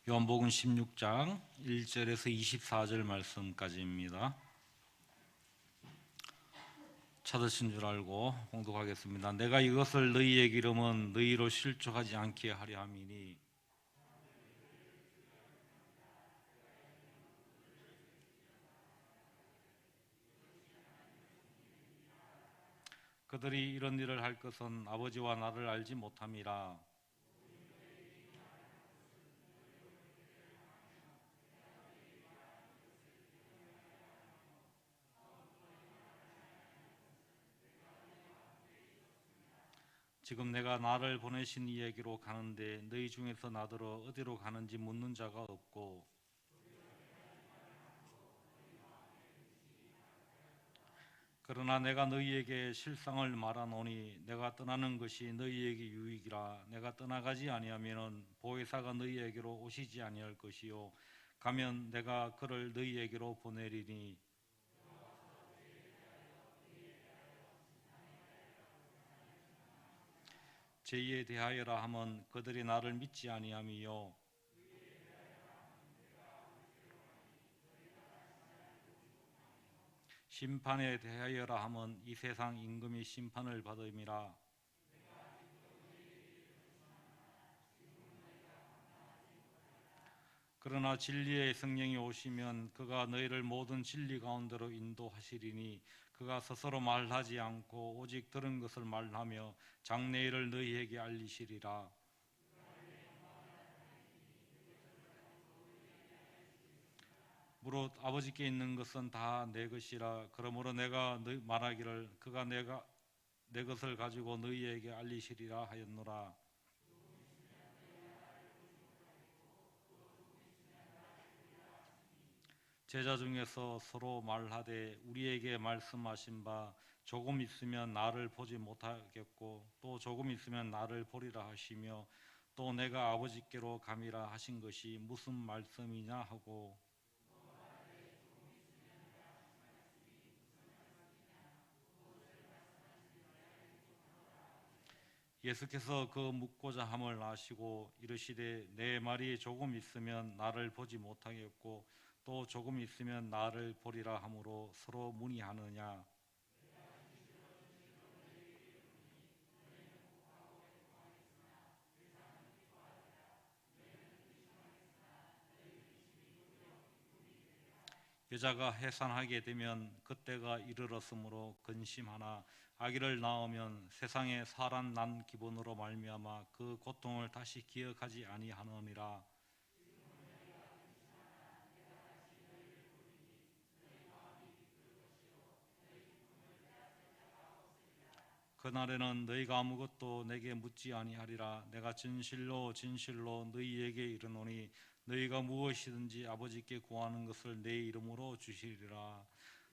요한복음 16장 1절에서 24절 말씀까지입니다. 찾으신 줄 알고 봉독하겠습니다. 내가 이것을 너희에게 이름은 너희로 실족하지 않게 하려 함이니 그들이 이런 일을 할 것은 아버지와 나를 알지 못함이라. 지금 내가 나를 보내신 이에게로 가는데 너희 중에서 나더러 어디로 가는지 묻는 자가 없고 그러나 내가 너희에게 실상을 말하노니 내가 떠나는 것이 너희에게 유익이라. 내가 떠나가지 아니하면은 보혜사가 너희에게로 오시지 아니할 것이요 가면 내가 그를 너희에게로 보내리니 제2에 대하여라 하면 그들이 나를 믿지 아니함이요 심판에 대하여라 하면 이 세상 임금이 심판을 받음이라. 그러나 진리의 성령이 오시면 그가 너희를 모든 진리 가운데로 인도하시리니 그가 스스로 말하지 않고 오직 들은 것을 말하며 장래일을 너희에게 알리시리라. 무릇 아버지께 있는 것은 다 내 것이라. 그러므로 내가 말하기를 그가 내 것을 가지고 너희에게 알리시리라 하였노라. 제자 중에서 서로 말하되 우리에게 말씀하신 바 조금 있으면 나를 보지 못하겠고 또 조금 있으면 나를 보리라 하시며 또 내가 아버지께로 감이라 하신 것이 무슨 말씀이냐 하고 예수께서 그 묻고자 함을 아시고 이르시되 내 말이 조금 있으면 나를 보지 못하겠고 또 조금 있으면 나를 보리라 하므로 서로 문의하느냐. 여자가 해산하게 되면 그때가 이르렀으므로 근심하나 아기를 낳으면 세상에 사람 난 기분으로 말미암아 그 고통을 다시 기억하지 아니하느니라. 그날에는 너희가 아무것도 내게 묻지 아니하리라. 내가 진실로 진실로 너희에게 이르노니 너희가 무엇이든지 아버지께 구하는 것을 내 이름으로 주시리라.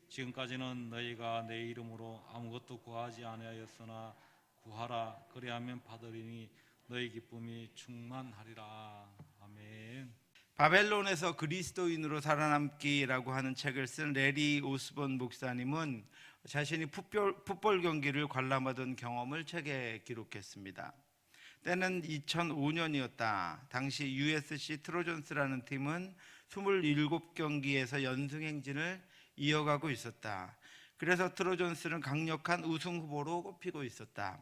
지금까지는 너희가 내 이름으로 아무것도 구하지 아니하였으나 구하라 그리하면 받으리니 너희 기쁨이 충만하리라. 아멘. 바벨론에서 그리스도인으로 살아남기라고 하는 책을 쓴 레리 오스본 목사님은 자신이 풋볼 경기를 관람하던 경험을 책에 기록했습니다. 때는 2005년이었다. 당시 USC 트로전스라는 팀은 27경기에서 연승 행진을 이어가고 있었다. 그래서 트로전스는 강력한 우승 후보로 꼽히고 있었다.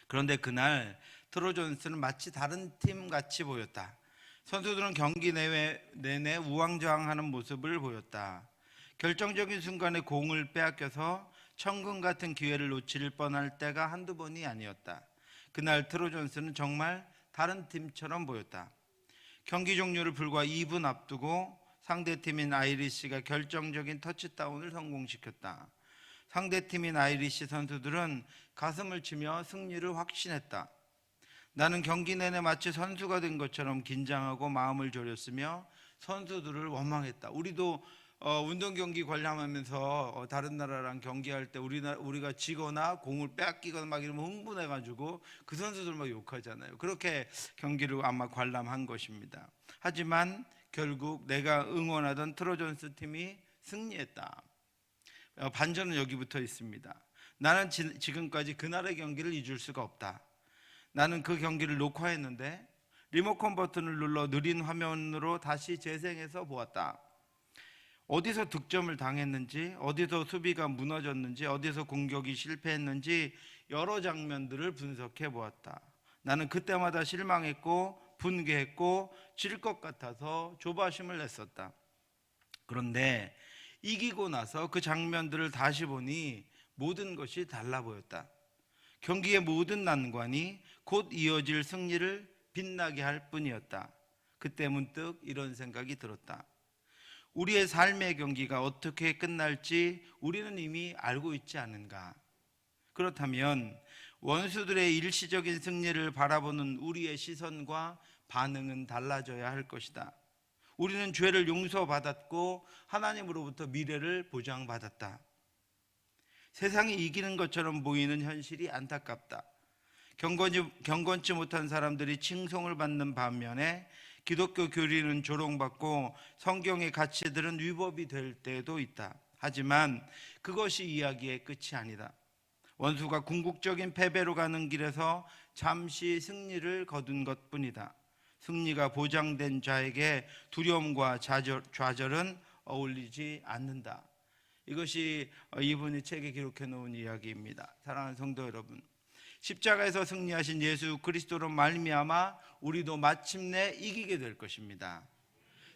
그런데 그날 트로전스는 마치 다른 팀 같이 보였다. 선수들은 경기 내내 우왕좌왕하는 모습을 보였다. 결정적인 순간에 공을 빼앗겨서 천금 같은 기회를 놓칠 뻔할 때가 한두 번이 아니었다. 그날 트로전스는 정말 다른 팀처럼 보였다. 경기 종료를 불과 2분 앞두고 상대팀인 아이리시가 결정적인 터치다운을 성공시켰다. 상대팀인 아이리시 선수들은 가슴을 치며 승리를 확신했다. 나는 경기 내내 마치 선수가 된 것처럼 긴장하고 마음을 졸였으며 선수들을 원망했다. 우리도 운동 경기 관람하면서 다른 나라랑 경기할 때 우리가 지거나 공을 빼앗기거나 막 이러면 흥분해가지고 그 선수들 막 욕하잖아요. 그렇게 경기를 아마 관람한 것입니다. 하지만 결국 내가 응원하던 트로전스 팀이 승리했다. 반전은 여기부터 있습니다. 나는 지금까지 그날의 경기를 잊을 수가 없다. 나는 그 경기를 녹화했는데 리모컨 버튼을 눌러 느린 화면으로 다시 재생해서 보았다. 어디서 득점을 당했는지, 어디서 수비가 무너졌는지, 어디서 공격이 실패했는지 여러 장면들을 분석해 보았다. 나는 그때마다 실망했고 분개했고 질 것 같아서 조바심을 냈었다. 그런데 이기고 나서 그 장면들을 다시 보니 모든 것이 달라 보였다. 경기의 모든 난관이 곧 이어질 승리를 빛나게 할 뿐이었다. 그때 문득 이런 생각이 들었다. 우리의 삶의 경기가 어떻게 끝날지 우리는 이미 알고 있지 않은가? 그렇다면 원수들의 일시적인 승리를 바라보는 우리의 시선과 반응은 달라져야 할 것이다. 우리는 죄를 용서받았고 하나님으로부터 미래를 보장받았다. 세상이 이기는 것처럼 보이는 현실이 안타깝다. 경건치 못한 사람들이 칭송을 받는 반면에 기독교 교리는 조롱받고 성경의 가치들은 위법이 될 때도 있다. 하지만 그것이 이야기의 끝이 아니다. 원수가 궁극적인 패배로 가는 길에서 잠시 승리를 거둔 것뿐이다. 승리가 보장된 자에게 두려움과 좌절은 어울리지 않는다. 이것이 이분이 책에 기록해 놓은 이야기입니다. 사랑하는 성도 여러분, 십자가에서 승리하신 예수 그리스도로 말미암아 우리도 마침내 이기게 될 것입니다.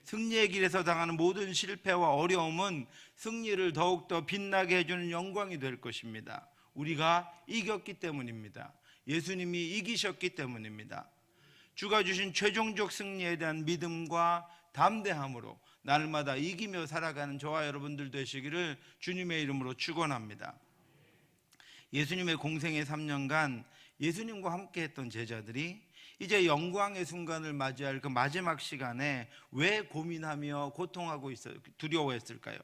승리의 길에서 당하는 모든 실패와 어려움은 승리를 더욱더 빛나게 해주는 영광이 될 것입니다. 우리가 이겼기 때문입니다. 예수님이 이기셨기 때문입니다. 주가 주신 최종적 승리에 대한 믿음과 담대함으로 날마다 이기며 살아가는 저와 여러분들 되시기를 주님의 이름으로 축원합니다. 예수님의 공생의 3년간 예수님과 함께 했던 제자들이 이제 영광의 순간을 맞이할 그 마지막 시간에 왜 고민하며 고통하고 두려워했을까요?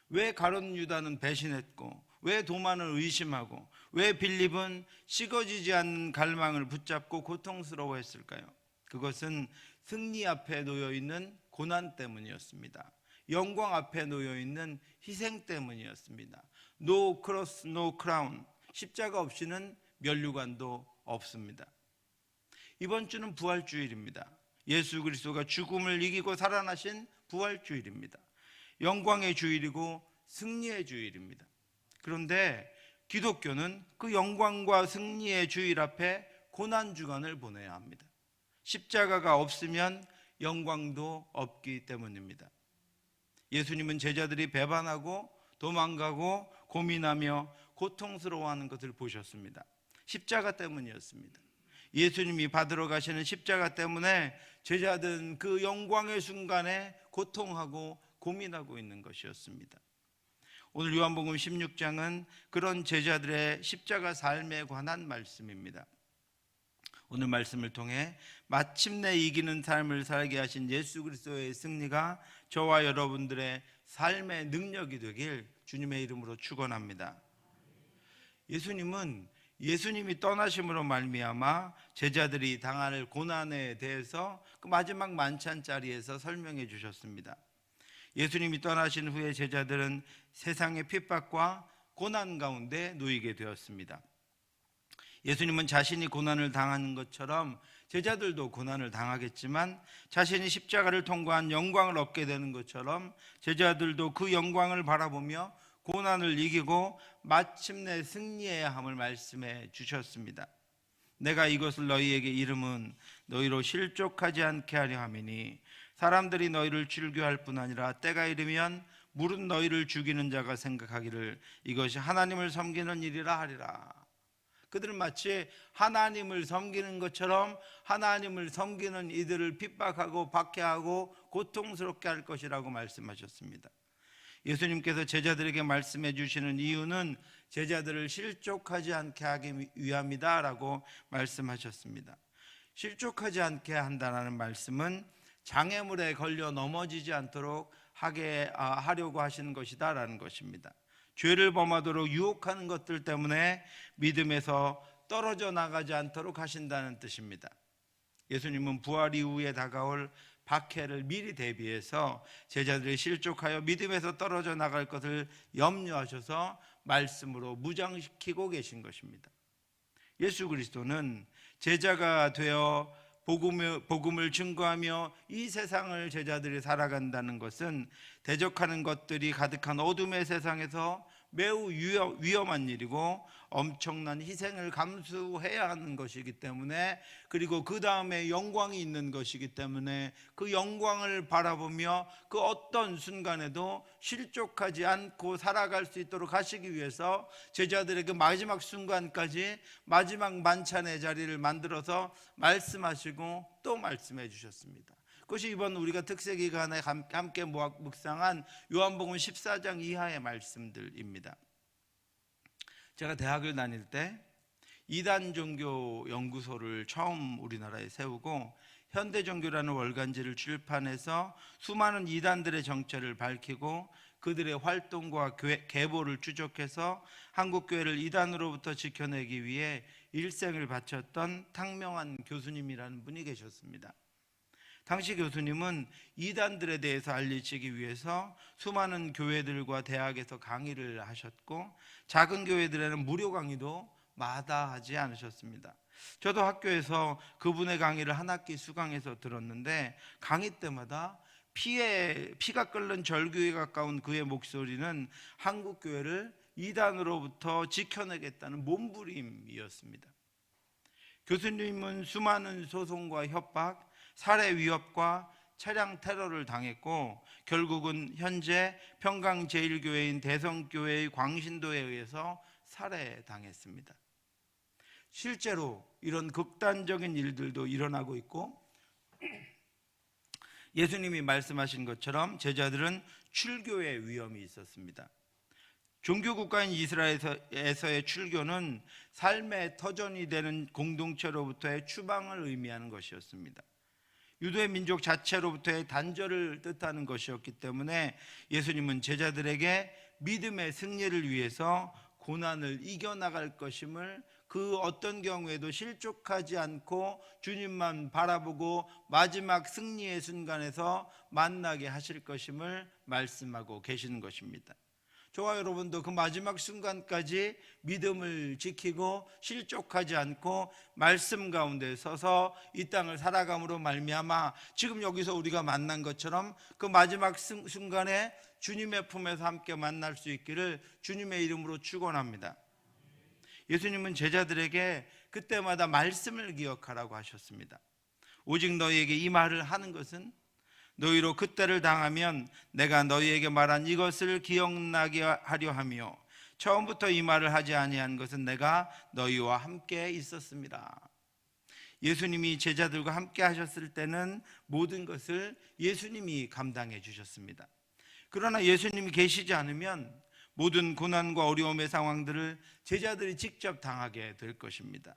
왜 가룟 유다는 배신했고, 왜 도마는 의심하고, 왜 빌립은 식어지지 않는 갈망을 붙잡고 고통스러워했을까요? 그것은 승리 앞에 놓여있는 고난 때문이었습니다. 영광 앞에 놓여있는 희생 때문이었습니다. No cross, no crown. 십자가 없이는 면류관도 없습니다. 이번 주는 부활주일입니다. 예수 그리스도가 죽음을 이기고 살아나신 부활주일입니다. 영광의 주일이고 승리의 주일입니다. 그런데 기독교는 그 영광과 승리의 주일 앞에 고난주간을 보내야 합니다. 십자가가 없으면 영광도 없기 때문입니다. 예수님은 제자들이 배반하고 도망가고 고민하며 고통스러워하는 것을 보셨습니다. 십자가 때문이었습니다. 예수님이 받으러 가시는 십자가 때문에 제자들은 그 영광의 순간에 고통하고 고민하고 있는 것이었습니다. 오늘 요한복음 16장은 그런 제자들의 십자가 삶에 관한 말씀입니다. 오늘 말씀을 통해 마침내 이기는 삶을 살게 하신 예수 그리스도의 승리가 저와 여러분들의 삶의 능력이 되길 주님의 이름으로 축원합니다. 예수님이 떠나심으로 말미암아 제자들이 당할 고난에 대해서 그 마지막 만찬 자리에서 설명해 주셨습니다. 예수님이 떠나신 후에 제자들은 세상의 핍박과 고난 가운데 놓이게 되었습니다. 예수님은 자신이 고난을 당하는 것처럼 제자들도 고난을 당하겠지만 자신이 십자가를 통과한 영광을 얻게 되는 것처럼 제자들도 그 영광을 바라보며 고난을 이기고 마침내 승리해야 함을 말씀해 주셨습니다. 내가 이것을 너희에게 이름은 너희로 실족하지 않게 하려 함이니 사람들이 너희를 즐겨할 뿐 아니라 때가 이르면 물은 너희를 죽이는 자가 생각하기를 이것이 하나님을 섬기는 일이라 하리라. 그들은 마치 하나님을 섬기는 것처럼 하나님을 섬기는 이들을 핍박하고 박해하고 고통스럽게 할 것이라고 말씀하셨습니다. 예수님께서 제자들에게 말씀해 주시는 이유는 제자들을 실족하지 않게 하기 위함이다 라고 말씀하셨습니다. 실족하지 않게 한다는 말씀은 장애물에 걸려 넘어지지 않도록 하려고 하시는 것이다 라는 것입니다. 죄를 범하도록 유혹하는 것들 때문에 믿음에서 떨어져 나가지 않도록 하신다는 뜻입니다. 예수님은 부활 이후에 다가올 박해를 미리 대비해서 제자들이 실족하여 믿음에서 떨어져 나갈 것을 염려하셔서 말씀으로 무장시키고 계신 것입니다. 예수 그리스도는 제자가 되어 복음을 증거하며 이 세상을 제자들이 살아간다는 것은 대적하는 것들이 가득한 어둠의 세상에서 매우 위험한 일이고 엄청난 희생을 감수해야 하는 것이기 때문에, 그리고 그 다음에 영광이 있는 것이기 때문에 그 영광을 바라보며 그 어떤 순간에도 실족하지 않고 살아갈 수 있도록 하시기 위해서 제자들의 그 마지막 순간까지 마지막 만찬의 자리를 만들어서 말씀하시고 또 말씀해 주셨습니다. 그것이 이번 우리가 특세 기간에 함께 묵상한 요한복음 14장 이하의 말씀들입니다. 제가 대학을 다닐 때 이단 종교 연구소를 처음 우리나라에 세우고 현대종교라는 월간지를 출판해서 수많은 이단들의 정체를 밝히고 그들의 활동과 계보를 추적해서 한국교회를 이단으로부터 지켜내기 위해 일생을 바쳤던 탕명한 교수님이라는 분이 계셨습니다. 당시 교수님은 이단들에 대해서 알리시기 위해서 수많은 교회들과 대학에서 강의를 하셨고 작은 교회들에는 무료 강의도 마다하지 않으셨습니다. 저도 학교에서 그분의 강의를 한 학기 수강해서 들었는데 강의 때마다 피가 끓는 절규에 가까운 그의 목소리는 한국교회를 이단으로부터 지켜내겠다는 몸부림이었습니다. 교수님은 수많은 소송과 협박, 살해 위협과 차량 테러를 당했고 결국은 현재 평강제일교회인 대성교회의 광신도에 의해서 살해당했습니다. 실제로 이런 극단적인 일들도 일어나고 있고 예수님이 말씀하신 것처럼 제자들은 출교의 위험이 있었습니다. 종교국가인 이스라엘에서의 출교는 삶의 터전이 되는 공동체로부터의 추방을 의미하는 것이었습니다. 유대 민족 자체로부터의 단절을 뜻하는 것이었기 때문에 예수님은 제자들에게 믿음의 승리를 위해서 고난을 이겨나갈 것임을, 그 어떤 경우에도 실족하지 않고 주님만 바라보고 마지막 승리의 순간에서 만나게 하실 것임을 말씀하고 계시는 것입니다. 저와 여러분도 그 마지막 순간까지 믿음을 지키고 실족하지 않고 말씀 가운데 서서 이 땅을 살아감으로 말미암아 지금 여기서 우리가 만난 것처럼 그 마지막 순간에 주님의 품에서 함께 만날 수 있기를 주님의 이름으로 축원합니다. 예수님은 제자들에게 그때마다 말씀을 기억하라고 하셨습니다. 오직 너희에게 이 말을 하는 것은 너희로 그때를 당하면 내가 너희에게 말한 이것을 기억나게 하려 하며 처음부터 이 말을 하지 아니한 것은 내가 너희와 함께 있었습니다. 예수님이 제자들과 함께 하셨을 때는 모든 것을 예수님이 감당해 주셨습니다. 그러나 예수님이 계시지 않으면 모든 고난과 어려움의 상황들을 제자들이 직접 당하게 될 것입니다.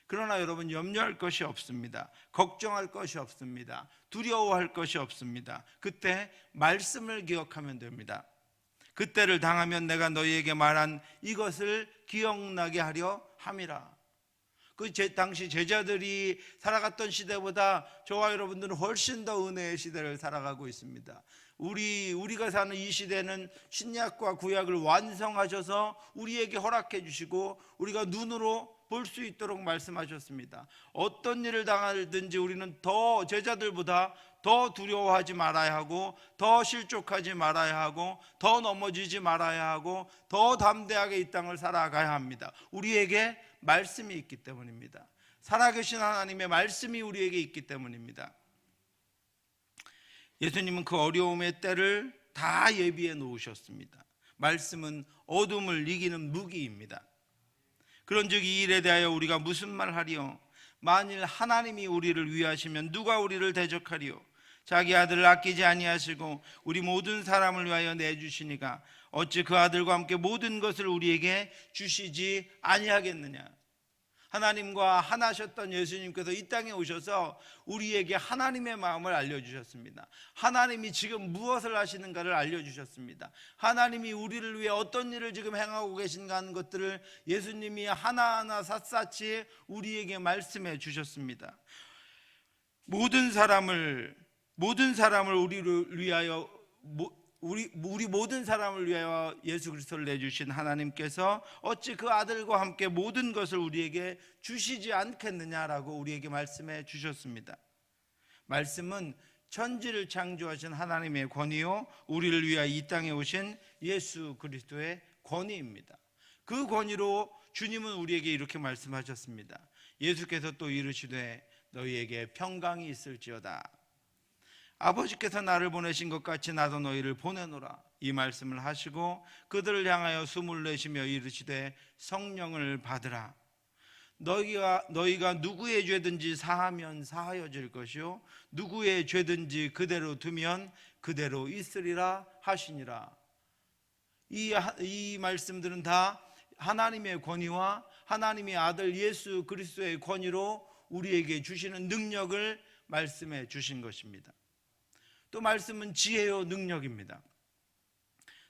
그러나 여러분, 염려할 것이 없습니다. 걱정할 것이 없습니다. 두려워할 것이 없습니다. 그때 말씀을 기억하면 됩니다. 그때를 당하면 내가 너희에게 말한 이것을 기억나게 하려 함이라. 그 당시 제자들이 살아갔던 시대보다 저와 여러분들은 훨씬 더 은혜의 시대를 살아가고 있습니다. 우리가 사는 이 시대는 신약과 구약을 완성하셔서 우리에게 허락해 주시고 우리가 눈으로 볼 수 있도록 말씀하셨습니다. 어떤 일을 당하든지 우리는 더 제자들보다 더 두려워하지 말아야 하고 더 실족하지 말아야 하고 더 넘어지지 말아야 하고 더 담대하게 이 땅을 살아가야 합니다. 우리에게 말씀이 있기 때문입니다. 살아계신 하나님의 말씀이 우리에게 있기 때문입니다. 예수님은 그 어려움의 때를 다 예비해 놓으셨습니다. 말씀은 어둠을 이기는 무기입니다. 그런즉 이 일에 대하여 우리가 무슨 말하리요? 만일 하나님이 우리를 위하시면 누가 우리를 대적하리요? 자기 아들을 아끼지 아니하시고 우리 모든 사람을 위하여 내주시니가 어찌 그 아들과 함께 모든 것을 우리에게 주시지 아니하겠느냐? 하나님과 하나셨던 예수님께서 이 땅에 오셔서 우리에게 하나님의 마음을 알려주셨습니다. 하나님이 지금 무엇을 하시는가를 알려주셨습니다. 하나님이 우리를 위해 어떤 일을 지금 행하고 계신가 하는 것들을 예수님이 하나하나 샅샅이 우리에게 말씀해 주셨습니다. 모든 사람을 우리를 위하여 우리 모든 사람을 위하여 예수 그리스도를 내주신 하나님께서 어찌 그 아들과 함께 모든 것을 우리에게 주시지 않겠느냐라고 우리에게 말씀해 주셨습니다. 말씀은 천지를 창조하신 하나님의 권위요, 우리를 위하여 이 땅에 오신 예수 그리스도의 권위입니다. 그 권위로 주님은 우리에게 이렇게 말씀하셨습니다. 예수께서 또 이르시되 너희에게 평강이 있을지어다. 아버지께서 나를 보내신 것 같이 나도 너희를 보내노라. 이 말씀을 하시고 그들을 향하여 숨을 내쉬며 이르시되 성령을 받으라. 너희가 누구의 죄든지 사하면 사하여질 것이요 누구의 죄든지 그대로 두면 그대로 있으리라 하시니라. 이 말씀들은 다 하나님의 권위와 하나님의 아들 예수 그리스도의 권위로 우리에게 주시는 능력을 말씀해 주신 것입니다. 또 말씀은 지혜요 능력입니다.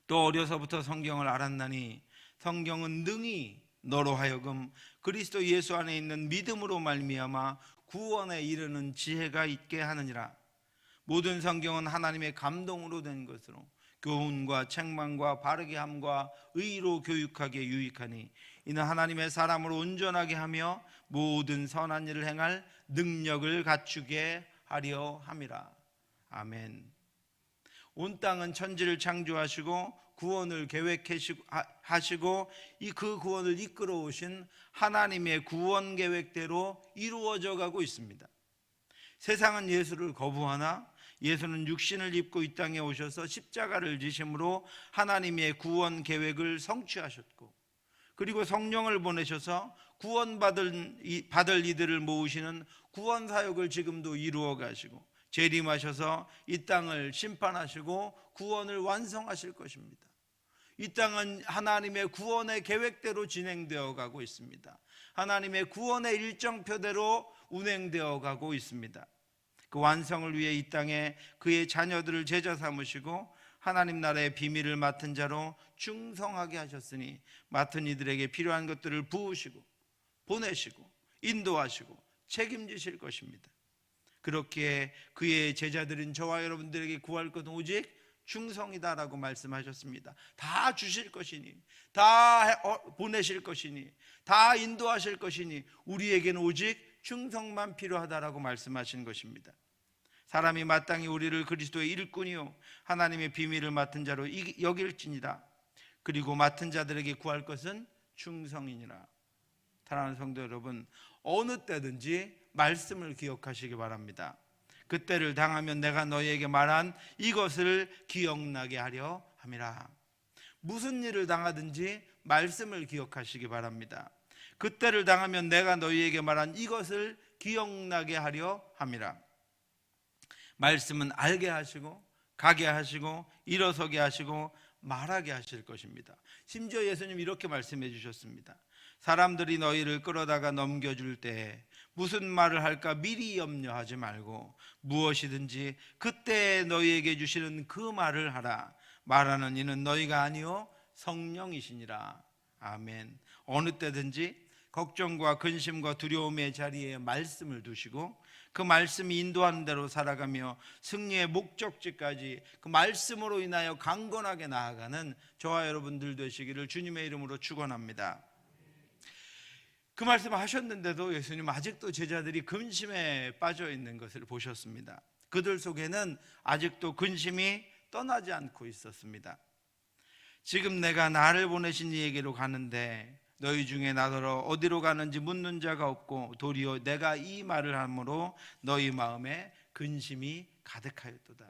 또 어려서부터 성경을 알았나니 성경은 능히 너로 하여금 그리스도 예수 안에 있는 믿음으로 말미암아 구원에 이르는 지혜가 있게 하느니라. 모든 성경은 하나님의 감동으로 된 것으로 교훈과 책망과 바르게 함과 의로 교육하기에 유익하니 이는 하나님의 사람을 온전하게 하며 모든 선한 일을 행할 능력을 갖추게 하려 함이라. 아멘. 온 땅은 천지를 창조하시고 구원을 계획하시고 그 구원을 이끌어 오신 하나님의 구원 계획대로 이루어져 가고 있습니다. 세상은 예수를 거부하나 예수는 육신을 입고 이 땅에 오셔서 십자가를 지심으로 하나님의 구원 계획을 성취하셨고, 그리고 성령을 보내셔서 구원받을 이들을 모으시는 구원 사역을 지금도 이루어 가시고 재림하셔서 이 땅을 심판하시고 구원을 완성하실 것입니다. 이 땅은 하나님의 구원의 계획대로 진행되어 가고 있습니다. 하나님의 구원의 일정표대로 운행되어 가고 있습니다. 그 완성을 위해 이 땅에 그의 자녀들을 제자 삼으시고 하나님 나라의 비밀을 맡은 자로 충성하게 하셨으니 맡은 이들에게 필요한 것들을 부으시고 보내시고 인도하시고 책임지실 것입니다. 그렇기에 그의 제자들인 저와 여러분들에게 구할 것은 오직 충성이다라고 말씀하셨습니다. 다 주실 것이니, 다 보내실 것이니, 다 인도하실 것이니 우리에게는 오직 충성만 필요하다라고 말씀하신 것입니다. 사람이 마땅히 우리를 그리스도의 일꾼이요 하나님의 비밀을 맡은 자로 여길지니라. 그리고 맡은 자들에게 구할 것은 충성이니라. 사랑하는 성도 여러분, 어느 때든지 말씀을 기억하시기 바랍니다. 그때를 당하면 내가 너희에게 말한 이것을 기억나게 하려 함이라. 무슨 일을 당하든지 말씀을 기억하시기 바랍니다. 그때를 당하면 내가 너희에게 말한 이것을 기억나게 하려 함이라. 말씀은 알게 하시고 가게 하시고 일어서게 하시고 말하게 하실 것입니다. 심지어 예수님 이렇게 말씀해 주셨습니다. 사람들이 너희를 끌어다가 넘겨줄 때 무슨 말을 할까 미리 염려하지 말고 무엇이든지 그때 너희에게 주시는 그 말을 하라. 말하는 이는 너희가 아니요 성령이시니라. 아멘. 어느 때든지 걱정과 근심과 두려움의 자리에 말씀을 두시고 그 말씀이 인도하는 대로 살아가며 승리의 목적지까지 그 말씀으로 인하여 강건하게 나아가는 저와 여러분들 되시기를 주님의 이름으로 축원합니다. 그 말씀을 하셨는데도 예수님 아직도 제자들이 근심에 빠져 있는 것을 보셨습니다. 그들 속에는 아직도 근심이 떠나지 않고 있었습니다. 지금 내가 나를 보내신 이에게로 가는데 너희 중에 나더러 어디로 가는지 묻는 자가 없고 도리어 내가 이 말을 함으로 너희 마음에 근심이 가득하였도다.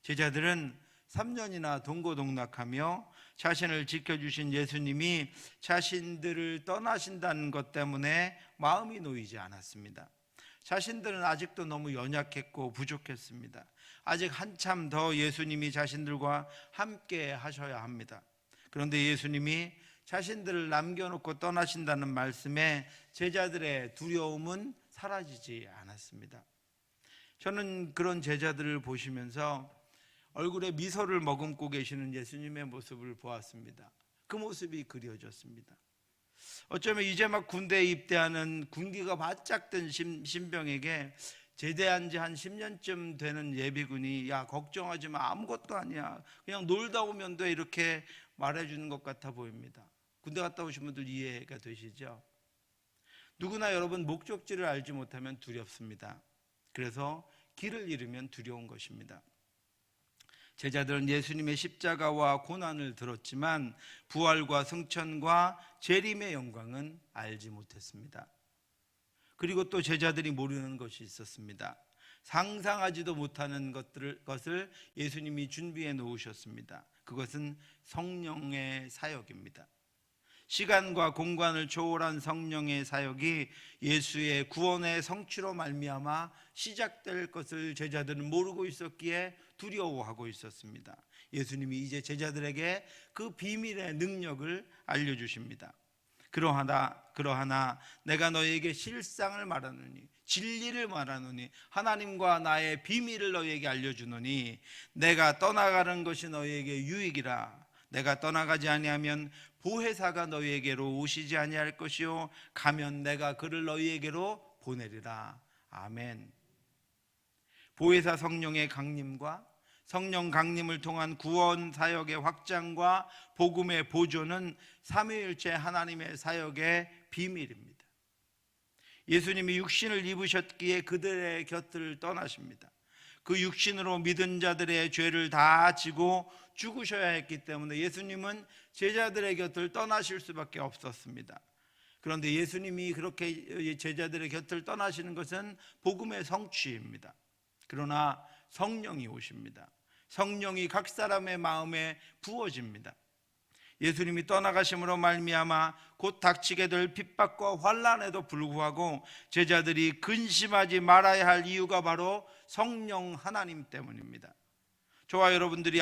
제자들은 3년이나 동고동락하며 자신을 지켜주신 예수님이 자신들을 떠나신다는 것 때문에 마음이 놓이지 않았습니다. 자신들은 아직도 너무 연약했고 부족했습니다. 아직 한참 더 예수님이 자신들과 함께 하셔야 합니다. 그런데 예수님이 자신들을 남겨놓고 떠나신다는 말씀에 제자들의 두려움은 사라지지 않았습니다. 저는 그런 제자들을 보시면서 얼굴에 미소를 머금고 계시는 예수님의 모습을 보았습니다. 그 모습이 그려졌습니다. 어쩌면 이제 막 군대에 입대하는 군기가 바짝 든 신병에게 제대한 지 한 10년쯤 되는 예비군이 야 걱정하지 마 아무것도 아니야 그냥 놀다 오면 돼 이렇게 말해주는 것 같아 보입니다. 군대 갔다 오신 분들 이해가 되시죠? 누구나 여러분 목적지를 알지 못하면 두렵습니다. 그래서 길을 잃으면 두려운 것입니다. 제자들은 예수님의 십자가와 고난을 들었지만 부활과 승천과 재림의 영광은 알지 못했습니다. 그리고 또 제자들이 모르는 것이 있었습니다. 상상하지도 못하는 것을 예수님이 준비해 놓으셨습니다. 그것은 성령의 사역입니다. 시간과 공간을 초월한 성령의 사역이 예수의 구원의 성취로 말미암아 시작될 것을 제자들은 모르고 있었기에 두려워하고 있었습니다. 예수님이 이제 제자들에게 그 비밀의 능력을 알려주십니다. 그러하나 내가 너희에게 실상을 말하노니 진리를 말하노니 하나님과 나의 비밀을 너희에게 알려주노니 내가 떠나가는 것이 너희에게 유익이라. 내가 떠나가지 아니하면 보혜사가 너희에게로 오시지 아니할 것이요 가면 내가 그를 너희에게로 보내리라. 아멘. 보혜사 성령의 강림과 성령 강림을 통한 구원 사역의 확장과 복음의 보존은 삼위일체 하나님의 사역의 비밀입니다. 예수님이 육신을 입으셨기에 그들의 곁을 떠나십니다. 그 육신으로 믿은 자들의 죄를 다 지고 죽으셔야 했기 때문에 예수님은 제자들의 곁을 떠나실 수밖에 없었습니다. 그런데 예수님이 그렇게 제자들의 곁을 떠나시는 것은 복음의 성취입니다. 그러나 성령이 오십니다. 성령이 각 사람의 마음에 부어집니다. 예수님이 떠나가심으로 말미암아 곧 닥치게 될 핍박과 환난에도 불구하고 제자들이 근심하지 말아야 할 이유가 바로 성령 하나님 때문입니다. 저와 여러분들이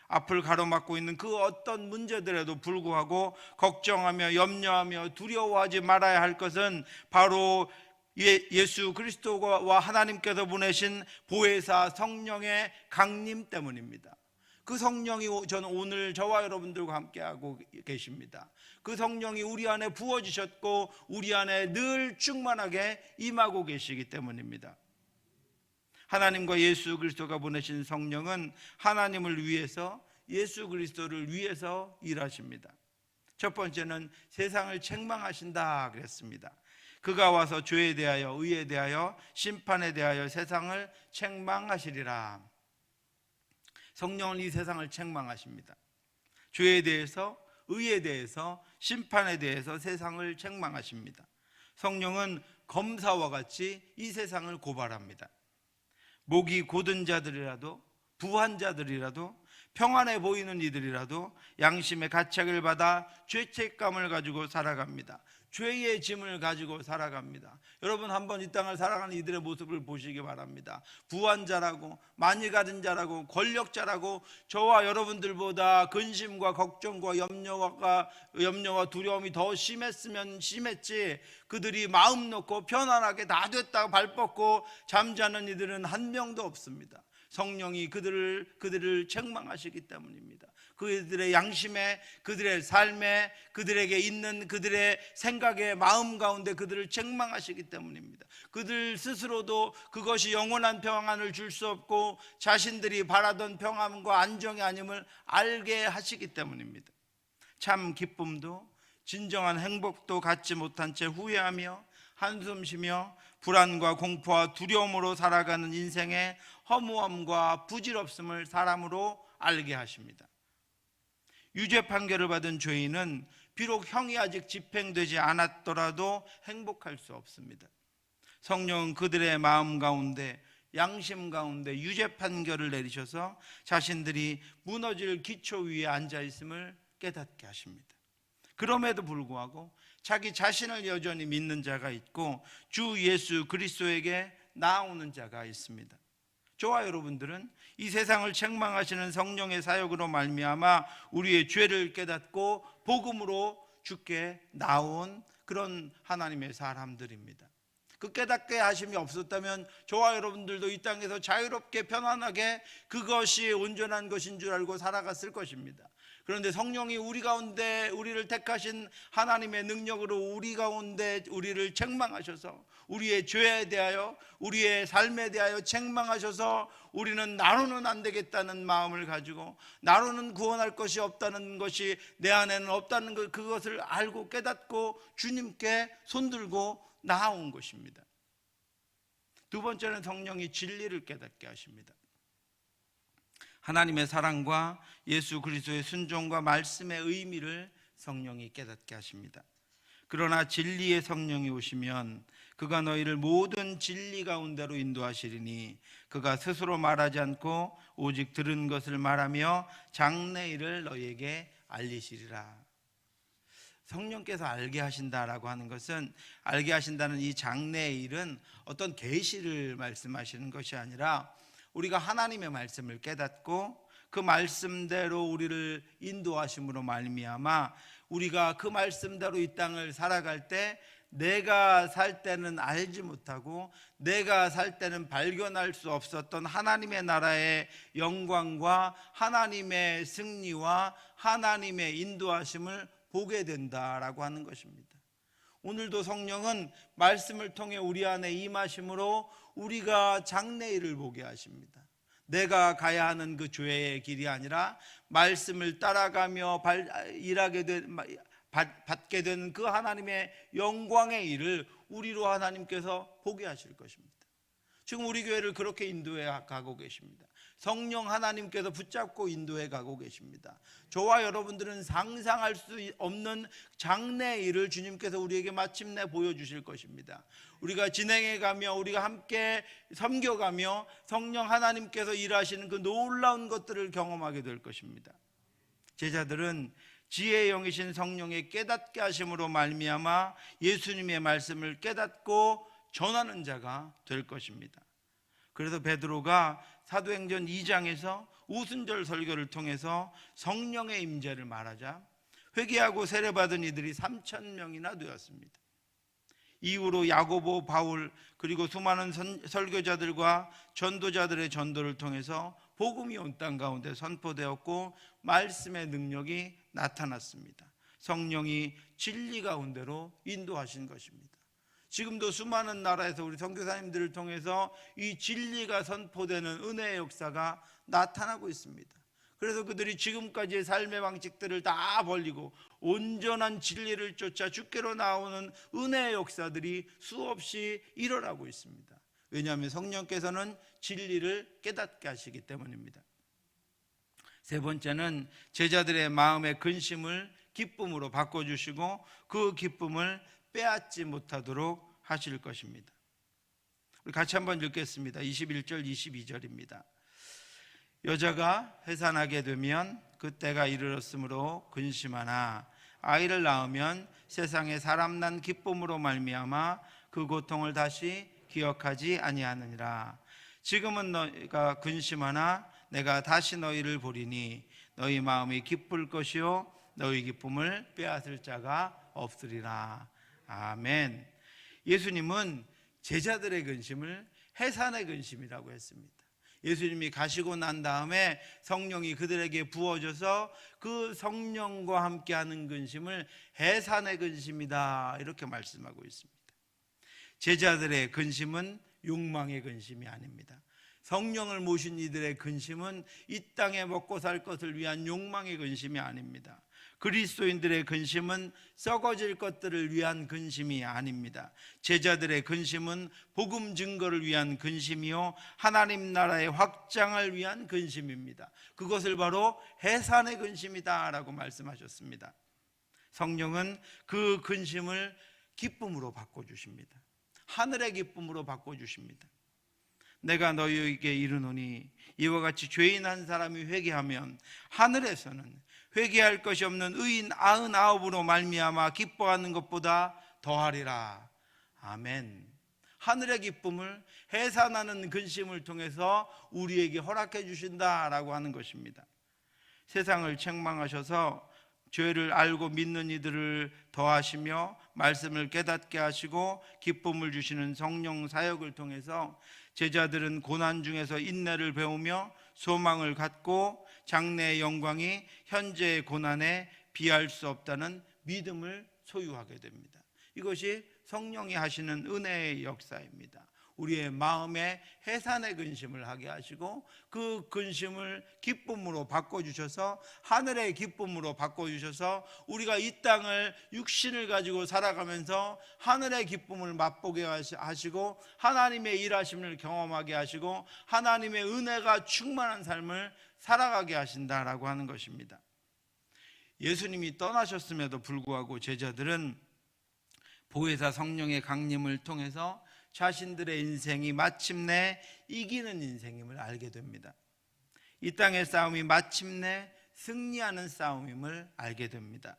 앞을 가로막고 있는 그 어떤 문제들에도 불구하고 걱정하며 염려하며 두려워하지 말아야 할 것은 바로 예수 그리스도와 하나님께서 보내신 보혜사 성령의 강림 때문입니다. 그 성령이 저는 오늘 저와 여러분들과 함께하고 계십니다. 그 성령이 우리 안에 부어지셨고 우리 안에 늘 충만하게 임하고 계시기 때문입니다. 하나님과 예수 그리스도가 보내신 성령은 하나님을 위해서 예수 그리스도를 위해서 일하십니다. 첫 번째는 세상을 책망하신다 그랬습니다. 그가 와서 죄에 대하여 의에 대하여 심판에 대하여 세상을 책망하시리라. 성령은 이 세상을 책망하십니다. 죄에 대해서 의에 대해서 심판에 대해서 세상을 책망하십니다. 성령은 검사와 같이 이 세상을 고발합니다. 목이 곧은 자들이라도 부한 자들이라도 평안해 보이는 이들이라도 양심의 가책을 받아 죄책감을 가지고 살아갑니다. 죄의 짐을 가지고 살아갑니다. 여러분 한번 이 땅을 살아가는 이들의 모습을 보시기 바랍니다. 부한 자라고 많이 가진 자라고 권력자라고 저와 여러분들보다 근심과 걱정과 염려와 두려움이 더 심했으면 심했지 그들이 마음 놓고 편안하게 다 됐다고 발 뻗고 잠자는 이들은 한 명도 없습니다. 성령이 그들을 책망하시기 때문입니다. 그들의 양심에, 그들의 삶에, 그들에게 있는 그들의 생각의 마음 가운데 그들을 책망하시기 때문입니다. 그들 스스로도 그것이 영원한 평안을 줄 수 없고 자신들이 바라던 평안과 안정이 아님을 알게 하시기 때문입니다. 참 기쁨도 진정한 행복도 갖지 못한 채 후회하며 한숨 쉬며 불안과 공포와 두려움으로 살아가는 인생의 허무함과 부질없음을 사람으로 알게 하십니다. 유죄 판결을 받은 죄인은 비록 형이 아직 집행되지 않았더라도 행복할 수 없습니다. 성령은 그들의 마음 가운데 양심 가운데 유죄 판결을 내리셔서 자신들이 무너질 기초 위에 앉아 있음을 깨닫게 하십니다. 그럼에도 불구하고 자기 자신을 여전히 믿는 자가 있고 주 예수 그리스도에게 나아오는 자가 있습니다. 저와 여러분들은 이 세상을 책망하시는 성령의 사역으로 말미암아 우리의 죄를 깨닫고 복음으로 주께 나온 그런 하나님의 사람들입니다. 그 깨닫게 하심이 없었다면 저와 여러분들도 이 땅에서 자유롭게 편안하게 그것이 온전한 것인 줄 알고 살아갔을 것입니다. 그런데 성령이 우리 가운데 우리를 택하신 하나님의 능력으로 우리 가운데 우리를 책망하셔서 우리의 죄에 대하여 우리의 삶에 대하여 책망하셔서 우리는 나로는 안 되겠다는 마음을 가지고 나로는 구원할 것이 없다는 것이 내 안에는 없다는 것, 그것을 알고 깨닫고 주님께 손들고 나아온 것입니다. 두 번째는 성령이 진리를 깨닫게 하십니다. 하나님의 사랑과 예수 그리스도의 순종과 말씀의 의미를 성령이 깨닫게 하십니다. 그러나 진리의 성령이 오시면 그가 너희를 모든 진리 가운데로 인도하시리니 그가 스스로 말하지 않고 오직 들은 것을 말하며 장래일을 너희에게 알리시리라. 성령께서 알게 하신다라고 하는 것은, 알게 하신다는 이 장래일은 어떤 계시를 말씀하시는 것이 아니라 우리가 하나님의 말씀을 깨닫고 그 말씀대로 우리를 인도하심으로 말미암아 우리가 그 말씀대로 이 땅을 살아갈 때 내가 살 때는 알지 못하고 내가 살 때는 발견할 수 없었던 하나님의 나라의 영광과 하나님의 승리와 하나님의 인도하심을 보게 된다라고 하는 것입니다. 오늘도 성령은 말씀을 통해 우리 안에 임하심으로 우리가 장래일을 보게 하십니다. 내가 가야 하는 그 죄의 길이 아니라 말씀을 따라가며 받게 된 그 하나님의 영광의 일을 우리로 하나님께서 보게 하실 것입니다. 지금 우리 교회를 그렇게 인도해 가고 계십니다. 성령 하나님께서 붙잡고 인도해 가고 계십니다. 저와 여러분들은 상상할 수 없는 장래의 일을 주님께서 우리에게 마침내 보여주실 것입니다. 우리가 진행해 가며 우리가 함께 섬겨가며 성령 하나님께서 일하시는 그 놀라운 것들을 경험하게 될 것입니다. 제자들은 지혜의 영이신 성령의 깨닫게 하심으로 말미암아 예수님의 말씀을 깨닫고 전하는 자가 될 것입니다. 그래서 베드로가 사도행전 2장에서 오순절 설교를 통해서 성령의 임재를 말하자 회개하고 세례받은 이들이 3,000명이나 되었습니다. 이후로 야고보, 바울 그리고 수많은 설교자들과 전도자들의 전도를 통해서 복음이 온 땅 가운데 선포되었고 말씀의 능력이 나타났습니다. 성령이 진리 가운데로 인도하신 것입니다. 지금도 수많은 나라에서 우리 선교사님들을 통해서 이 진리가 선포되는 은혜의 역사가 나타나고 있습니다. 그래서 그들이 지금까지의 삶의 방식들을 다 버리고 온전한 진리를 쫓아 주께로 나오는 은혜의 역사들이 수없이 일어나고 있습니다. 왜냐하면 성령께서는 진리를 깨닫게 하시기 때문입니다. 세 번째는 제자들의 마음의 근심을 기쁨으로 바꿔주시고 그 기쁨을 빼앗지 못하도록 하실 것입니다. 우리 같이 한번 읽겠습니다. 21절 22절입니다. 여자가 해산하게 되면 그때가 이르렀으므로 근심하나 아이를 낳으면 세상에 사람 난 기쁨으로 말미암아 그 고통을 다시 기억하지 아니하느니라. 지금은 너희가 근심하나 내가 다시 너희를 보리니 너희 마음이 기쁠 것이요 너희 기쁨을 빼앗을 자가 없으리라. 아멘. 예수님은 제자들의 근심을 해산의 근심이라고 했습니다. 예수님이 가시고 난 다음에 성령이 그들에게 부어져서 그 성령과 함께하는 근심을 해산의 근심이다 이렇게 말씀하고 있습니다. 제자들의 근심은 욕망의 근심이 아닙니다. 성령을 모신 이들의 근심은 이 땅에 먹고 살 것을 위한 욕망의 근심이 아닙니다. 그리스도인들의 근심은 썩어질 것들을 위한 근심이 아닙니다. 제자들의 근심은 복음 증거를 위한 근심이요 하나님 나라의 확장을 위한 근심입니다. 그것을 바로 해산의 근심이다라고 말씀하셨습니다. 성령은 그 근심을 기쁨으로 바꿔주십니다. 하늘의 기쁨으로 바꿔주십니다. 내가 너희에게 이르노니 이와 같이 죄인 한 사람이 회개하면 하늘에서는 회개할 것이 없는 의인 99으로 말미암아 기뻐하는 것보다 더하리라. 아멘. 하늘의 기쁨을 해산하는 근심을 통해서 우리에게 허락해 주신다라고 하는 것입니다. 세상을 책망하셔서 죄를 알고 믿는 이들을 더하시며 말씀을 깨닫게 하시고 기쁨을 주시는 성령 사역을 통해서 제자들은 고난 중에서 인내를 배우며 소망을 갖고 장래의 영광이 현재의 고난에 비할 수 없다는 믿음을 소유하게 됩니다. 이것이 성령이 하시는 은혜의 역사입니다. 우리의 마음에 해산의 근심을 하게 하시고 그 근심을 기쁨으로 바꿔주셔서 하늘의 기쁨으로 바꿔주셔서 우리가 이 땅을 육신을 가지고 살아가면서 하늘의 기쁨을 맛보게 하시고 하나님의 일하심을 경험하게 하시고 하나님의 은혜가 충만한 삶을 살아가게 하신다라고 하는 것입니다. 예수님이 떠나셨음에도 불구하고 제자들은 보혜사 성령의 강림을 통해서 자신들의 인생이 마침내 이기는 인생임을 알게 됩니다. 이 땅의 싸움이 마침내 승리하는 싸움임을 알게 됩니다.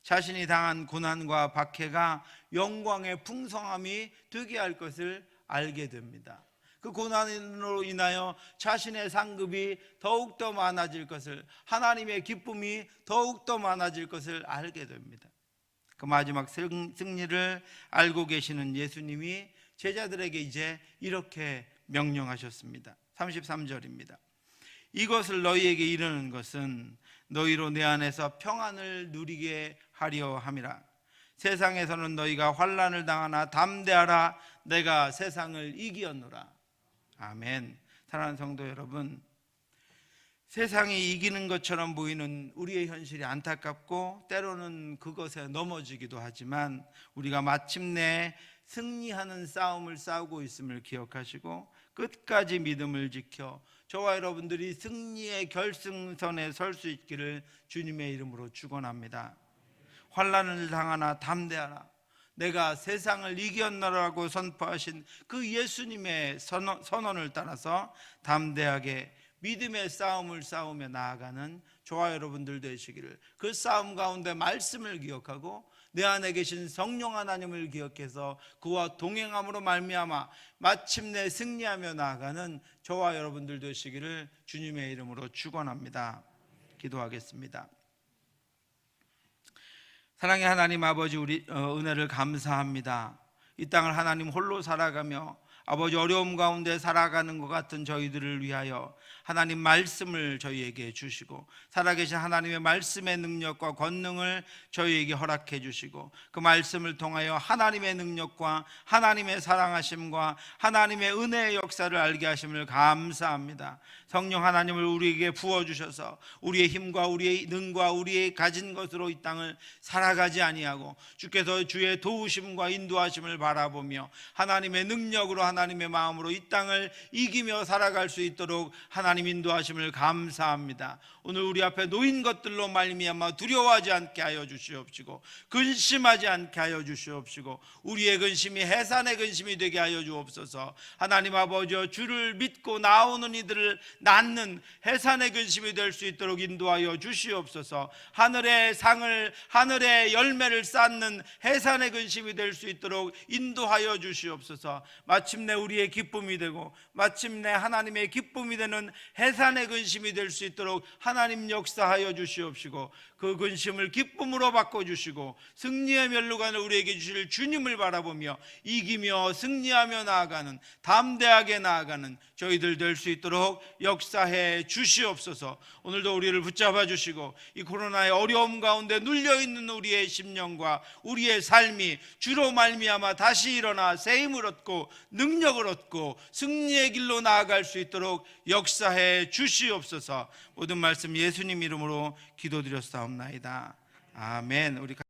자신이 당한 고난과 박해가 영광의 풍성함이 되게 할 것을 알게 됩니다. 그 고난으로 인하여 자신의 상급이 더욱더 많아질 것을, 하나님의 기쁨이 더욱더 많아질 것을 알게 됩니다. 그 마지막 승리를 알고 계시는 예수님이 제자들에게 이제 이렇게 명령하셨습니다. 33절입니다. 이것을 너희에게 이르는 것은 너희로 내 안에서 평안을 누리게 하려 함이라. 세상에서는 너희가 환난을 당하나 담대하라. 내가 세상을 이기었노라. 아멘. 사랑하는 성도 여러분, 세상이 이기는 것처럼 보이는 우리의 현실이 안타깝고 때로는 그것에 넘어지기도 하지만 우리가 마침내 승리하는 싸움을 싸우고 있음을 기억하시고 끝까지 믿음을 지켜 저와 여러분들이 승리의 결승선에 설 수 있기를 주님의 이름으로 축원합니다. 환난을 당하나 담대하라. 내가 세상을 이겼노라고 선포하신 그 예수님의 선언을 따라서 담대하게 믿음의 싸움을 싸우며 나아가는 저와 여러분들 되시기를, 그 싸움 가운데 말씀을 기억하고 내 안에 계신 성령 하나님을 기억해서 그와 동행함으로 말미암아 마침내 승리하며 나아가는 저와 여러분들 되시기를 주님의 이름으로 축원합니다. 기도하겠습니다. 사랑의 하나님 아버지, 우리 은혜를 감사합니다. 이 땅을 하나님 홀로 살아가며 아버지 어려움 가운데 살아가는 것 같은 저희들을 위하여 하나님 말씀을 저희에게 주시고 살아계신 하나님의 말씀의 능력과 권능을 저희에게 허락해 주시고 그 말씀을 통하여 하나님의 능력과 하나님의 사랑하심과 하나님의 은혜의 역사를 알게 하심을 감사합니다. 성령 하나님을 우리에게 부어주셔서 우리의 힘과 우리의 능과 우리의 가진 것으로 이 땅을 살아가지 아니하고 주께서 주의 도우심과 인도하심을 바라보며 하나님의 능력으로 하나님의 마음으로 이 땅을 이기며 살아갈 수 있도록 하나님 인도하심을 감사합니다. 오늘 우리 앞에 놓인 것들로 말미암아 두려워하지 않게 하여 주시옵시고 근심하지 않게 하여 주시옵시고 우리의 근심이 해산의 근심이 되게 하여 주옵소서. 하나님 아버지여, 주를 믿고 나오는 이들을 낳는 해산의 근심이 될 수 있도록 인도하여 주시옵소서. 하늘의 상을, 하늘의 열매를 쌓는 해산의 근심이 될 수 있도록 인도하여 주시옵소서. 마침내 우리의 기쁨이 되고 마침내 하나님의 기쁨이 되는 해산의 근심이 될 수 있도록 하나님 역사하여 주시옵시고 그 근심을 기쁨으로 바꿔주시고 승리의 면류관을 우리에게 주실 주님을 바라보며 이기며 승리하며 나아가는, 담대하게 나아가는 저희들 될 수 있도록 역사해 주시옵소서. 오늘도 우리를 붙잡아 주시고 이 코로나의 어려움 가운데 눌려있는 우리의 심령과 우리의 삶이 주로 말미암아 다시 일어나 새 힘을 얻고 능력을 얻고 승리의 길로 나아갈 수 있도록 역사해 주시옵소서. 모든 말씀 예수님 이름으로 기도드렸사옵나이다. 아멘. 우리